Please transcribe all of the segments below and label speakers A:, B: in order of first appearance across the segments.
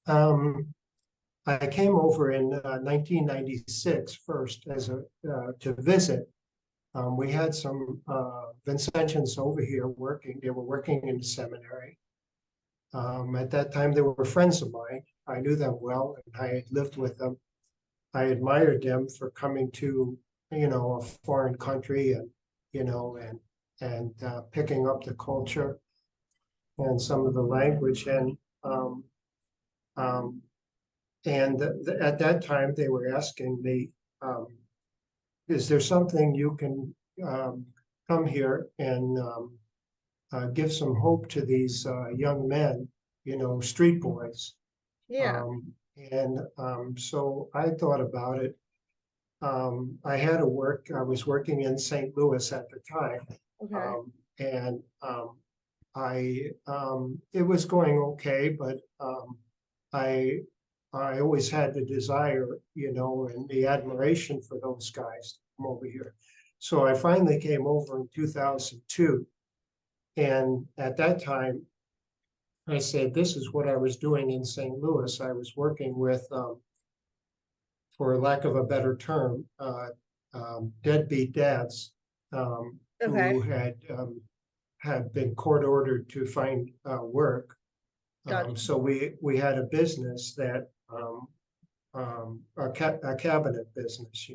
A: I came over in 1996 first as a to visit. We had some Vincentians over here working. They were working in the seminary. At that time, they were friends of mine. I knew them well, and I had lived with them. I admired them for coming to, a foreign country and, picking up the culture and some of the language. At that time, they were asking me, is there something you can come here and give some hope to these young men, street boys?
B: Yeah.
A: So I thought about it. I had to work. I was working in St. Louis at the time.
B: Okay.
A: It was going okay, but I always had the desire, and the admiration for those guys to come over here. So I finally came over in 2002. And at that time, I said, this is what I was doing in St. Louis. I was working with, for lack of a better term, deadbeat dads who had been court ordered to find work. So we had a business that a cabinet business,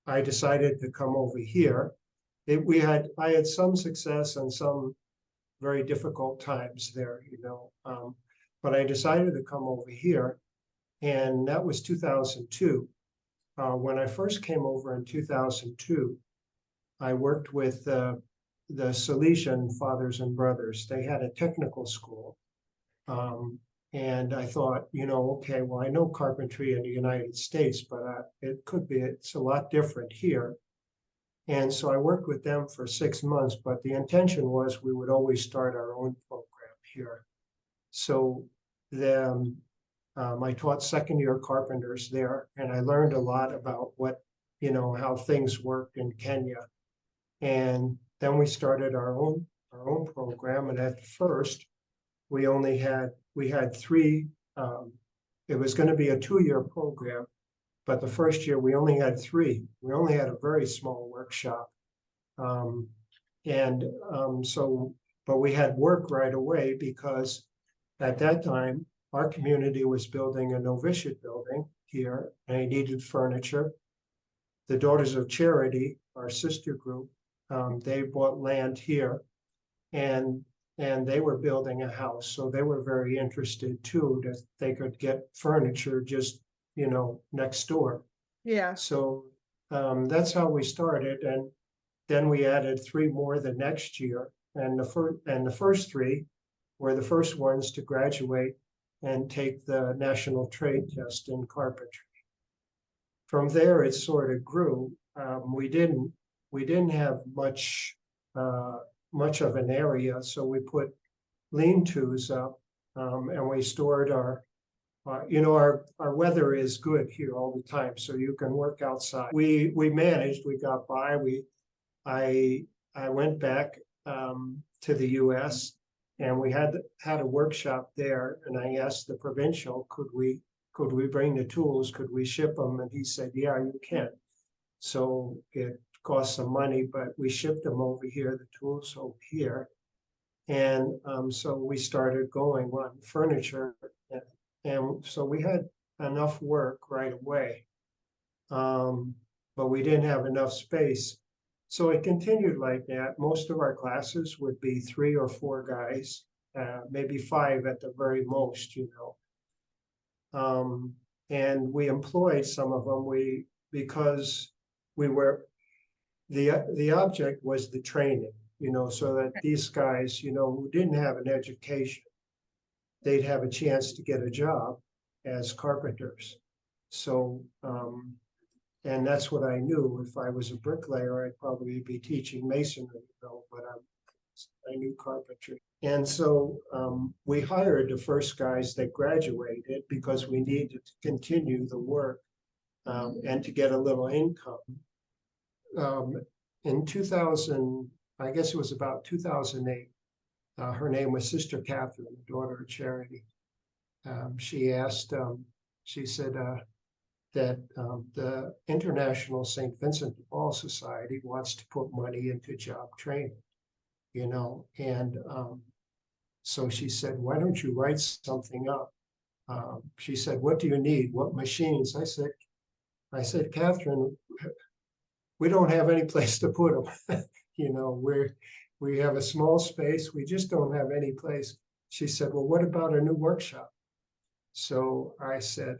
A: I decided to come over here. I had some success and some very difficult times there, but I decided to come over here, and that was 2002. When I first came over in 2002, I worked with the Salesian Fathers and Brothers. They had a technical school. And I thought, okay, well, I know carpentry in the United States, but it's a lot different here. And so I worked with them for 6 months, but the intention was we would always start our own program here. So then I taught second-year carpenters there, and I learned a lot about how things worked in Kenya. And then we started our own program, and at first we had 3. It was going to be a 2-year program, but the first year we only had 3. We only had a very small workshop, but we had work right away because at that time our community was building a novitiate building here, and they needed furniture. The Daughters of Charity, our sister group, they bought land here, and they were building a house. So they were very interested too, that they could get furniture just, next door.
B: Yeah.
A: So that's how we started. And then we added 3 more the next year. And the first 3 were the first ones to graduate and take the national trade test in carpentry. From there, it sort of grew. We didn't have much of an area, so we put lean-tos up, and we stored our weather is good here all the time, so you can work outside. We managed, we got by. I went back to the US, and we had a workshop there, and I asked the provincial, could we bring the tools, could we ship them? And he said, yeah, you can. So it cost some money, but we shipped them over here, the tools over here. And so we started going on furniture. And so we had enough work right away, but we didn't have enough space. So it continued like that. Most of our classes would be 3 or 4 guys, maybe 5 at the very most, and we employed some of them because the object was the training, so that these guys, who didn't have an education, they'd have a chance to get a job as carpenters. So, and that's what I knew. If I was a bricklayer, I'd probably be teaching masonry, but I knew carpentry. And so we hired the first guys that graduated because we needed to continue the work and to get a little income. In 2000, I guess it was about 2008. Her name was Sister Catherine, the daughter of Charity. She asked, she said that the International St. Vincent de Paul Society wants to put money into job training, you know, and so she said, why don't you write something up? She said, what do you need? What machines? I said, Catherine, we don't have any place to put them. You know, we have a small space. We just don't have any place. She said, well, what about a new workshop? So I said,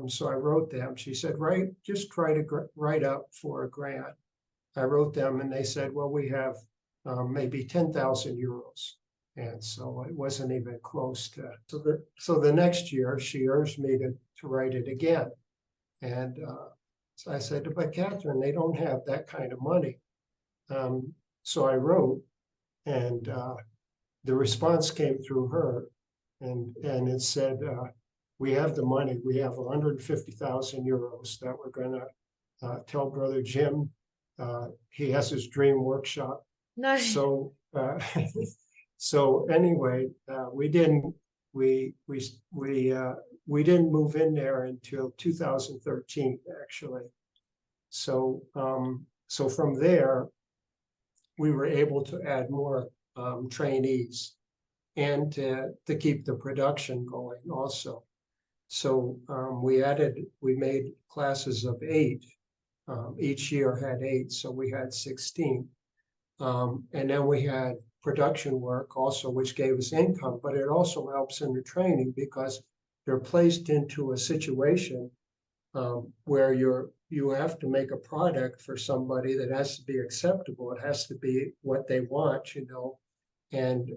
A: so I wrote them. She said, just try to write up for a grant. I wrote them and they said, well, we have maybe 10,000 euros. And so it wasn't even close to, so the next year she urged me to write it again. And so I said, but Catherine, they don't have that kind of money. So I wrote, and the response came through her, and it said, we have the money. We have 150,000 euros that we're going to tell Brother Jim. He has his dream workshop.
B: Nice.
A: So, so anyway, we didn't move in there until 2013, actually. So, so from there, we were able to add more trainees and to keep the production going also. So we made classes of 8. Each year had 8, so we had 16. And then we had production work also, which gave us income, but it also helps in the training because you're placed into a situation where you have to make a product for somebody that has to be acceptable. It has to be what they want, you know, and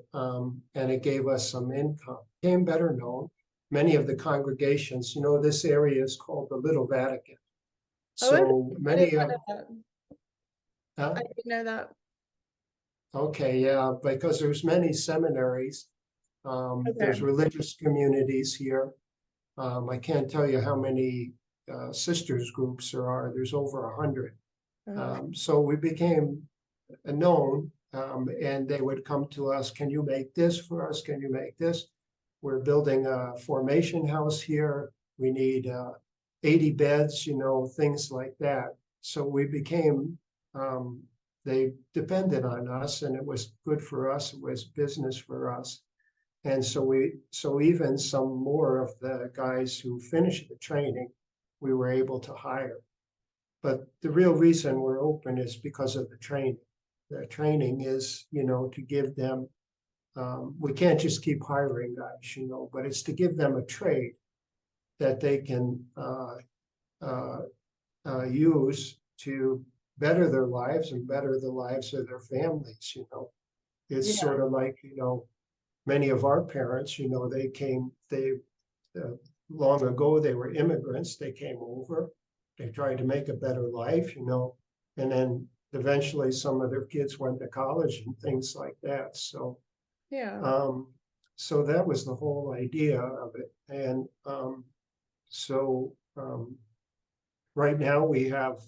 A: it gave us some income. Became better known. Many of the congregations, you know, this area is called the Little Vatican. So many of
B: I didn't know that.
A: Okay, yeah, because there's many seminaries. There's religious communities here. I can't tell you how many sisters groups there are. There's over 100. So we became known, and they would come to us. Can you make this for us? Can you make this? We're building a formation house here. We need 80 beds, you know, things like that. So we became, they depended on us, and it was good for us. It was business for us. And so even some more of the guys who finished the training, we were able to hire. But the real reason we're open is because of the training. The training is, you know, to give them, we can't just keep hiring guys, you know, but it's to give them a trade that they can use to better their lives and better the lives of their families, you know. It's sort of like, you know, many of our parents, you know, long ago, they were immigrants. They came over, they tried to make a better life, you know, and then eventually some of their kids went to college and things like that. So, so that was the whole idea of it. And right now we have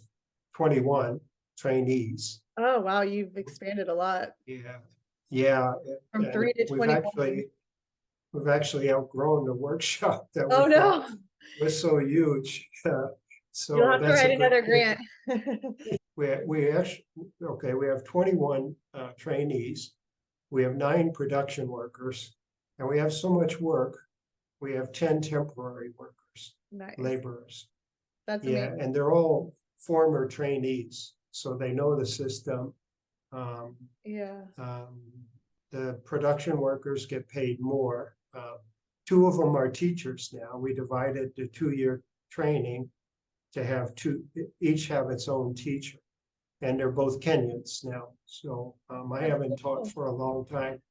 A: 21 trainees.
B: Oh, wow. You've expanded a lot.
A: Yeah. Yeah.
B: From 3 to 21.
A: We've actually outgrown the workshop that was so huge. So
B: you'll have to write another grant.
A: we actually, okay, we have 21 trainees. We have 9 production workers, and we have so much work. We have 10 temporary workers, laborers.
B: That's amazing.
A: And they're all former trainees, so they know the system. The production workers get paid more. 2 of them are teachers now. We divided the 2-year training to have each have its own teacher, and they're both Kenyans now. So I haven't taught for a long time.